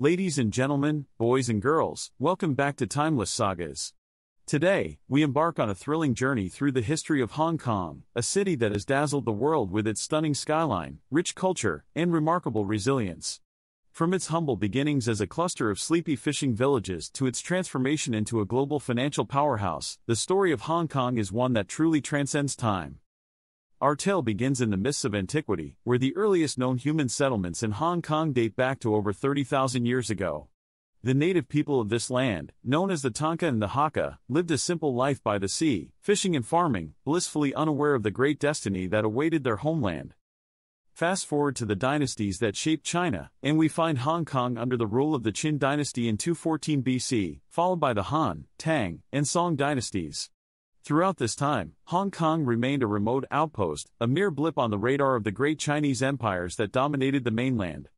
Ladies and gentlemen, boys and girls, welcome back to Timeless Sagas. Today, we embark on a thrilling journey through the history of Hong Kong, a city that has dazzled the world with its stunning skyline, rich culture, and remarkable resilience. From its humble beginnings as a cluster of sleepy fishing villages to its transformation into a global financial powerhouse, the story of Hong Kong is one that truly transcends time. Our tale begins in the mists of antiquity, where the earliest known human settlements in Hong Kong date back to over 30,000 years ago. The native people of this land, known as the Tanka and the Hakka, lived a simple life by the sea, fishing and farming, blissfully unaware of the great destiny that awaited their homeland. Fast forward to the dynasties that shaped China, and we find Hong Kong under the rule of the Qin dynasty in 214 BC, followed by the Han, Tang, and Song dynasties. Throughout this time, Hong Kong remained a remote outpost, a mere blip on the radar of the great Chinese empires that dominated the mainland.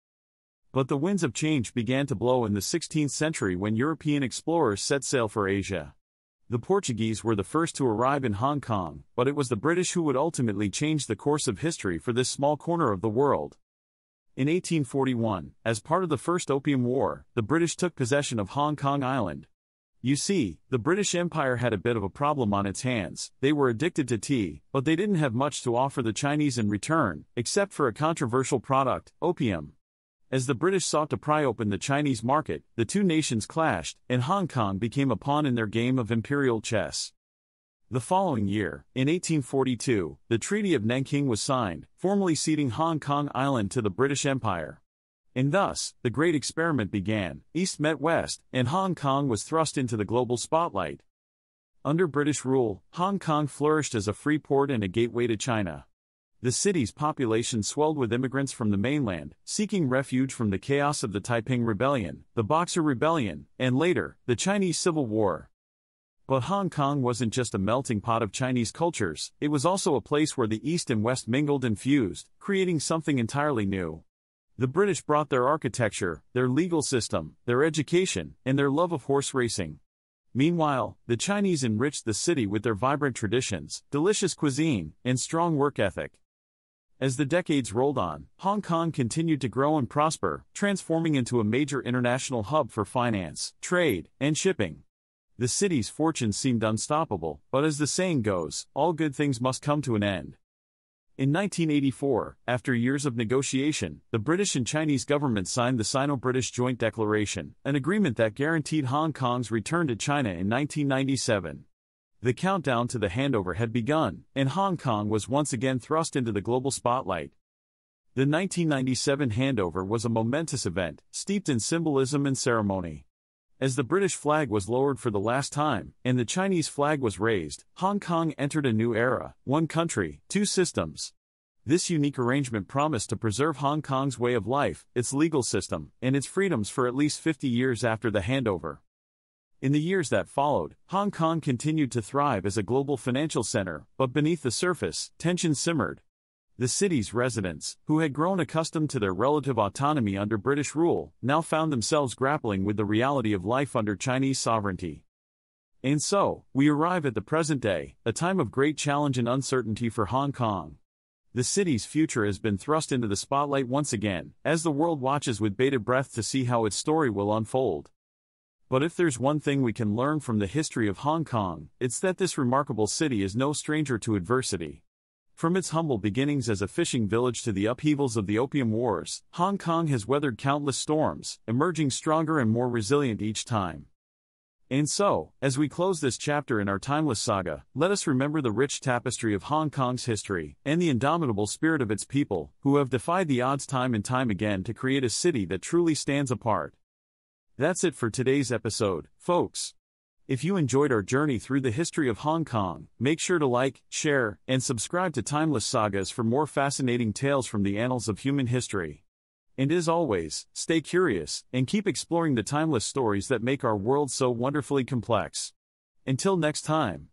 But the winds of change began to blow in the 16th century when European explorers set sail for Asia. The Portuguese were the first to arrive in Hong Kong, but it was the British who would ultimately change the course of history for this small corner of the world. In 1841, as part of the First Opium War, the British took possession of Hong Kong Island. You see, the British Empire had a bit of a problem on its hands. They were addicted to tea, but they didn't have much to offer the Chinese in return, except for a controversial product, opium. As the British sought to pry open the Chinese market, the two nations clashed, and Hong Kong became a pawn in their game of imperial chess. The following year, in 1842, the Treaty of Nanking was signed, formally ceding Hong Kong Island to the British Empire. And thus, the great experiment began. East met West, and Hong Kong was thrust into the global spotlight. Under British rule, Hong Kong flourished as a free port and a gateway to China. The city's population swelled with immigrants from the mainland, seeking refuge from the chaos of the Taiping Rebellion, the Boxer Rebellion, and later, the Chinese Civil War. But Hong Kong wasn't just a melting pot of Chinese cultures, it was also a place where the East and West mingled and fused, creating something entirely new. The British brought their architecture, their legal system, their education, and their love of horse racing. Meanwhile, the Chinese enriched the city with their vibrant traditions, delicious cuisine, and strong work ethic. As the decades rolled on, Hong Kong continued to grow and prosper, transforming into a major international hub for finance, trade, and shipping. The city's fortunes seemed unstoppable, but as the saying goes, all good things must come to an end. In 1984, after years of negotiation, the British and Chinese governments signed the Sino-British Joint Declaration, an agreement that guaranteed Hong Kong's return to China in 1997. The countdown to the handover had begun, and Hong Kong was once again thrust into the global spotlight. The 1997 handover was a momentous event, steeped in symbolism and ceremony. As the British flag was lowered for the last time, and the Chinese flag was raised, Hong Kong entered a new era, one country, two systems. This unique arrangement promised to preserve Hong Kong's way of life, its legal system, and its freedoms for at least 50 years after the handover. In the years that followed, Hong Kong continued to thrive as a global financial center, but beneath the surface, tension simmered. The city's residents, who had grown accustomed to their relative autonomy under British rule, now found themselves grappling with the reality of life under Chinese sovereignty. And so, we arrive at the present day, a time of great challenge and uncertainty for Hong Kong. The city's future has been thrust into the spotlight once again, as the world watches with bated breath to see how its story will unfold. But if there's one thing we can learn from the history of Hong Kong, it's that this remarkable city is no stranger to adversity. From its humble beginnings as a fishing village to the upheavals of the Opium Wars, Hong Kong has weathered countless storms, emerging stronger and more resilient each time. And so, as we close this chapter in our timeless saga, let us remember the rich tapestry of Hong Kong's history, and the indomitable spirit of its people, who have defied the odds time and time again to create a city that truly stands apart. That's it for today's episode, folks. If you enjoyed our journey through the history of Hong Kong, make sure to like, share, and subscribe to Timeless Sagas for more fascinating tales from the annals of human history. And as always, stay curious, and keep exploring the timeless stories that make our world so wonderfully complex. Until next time.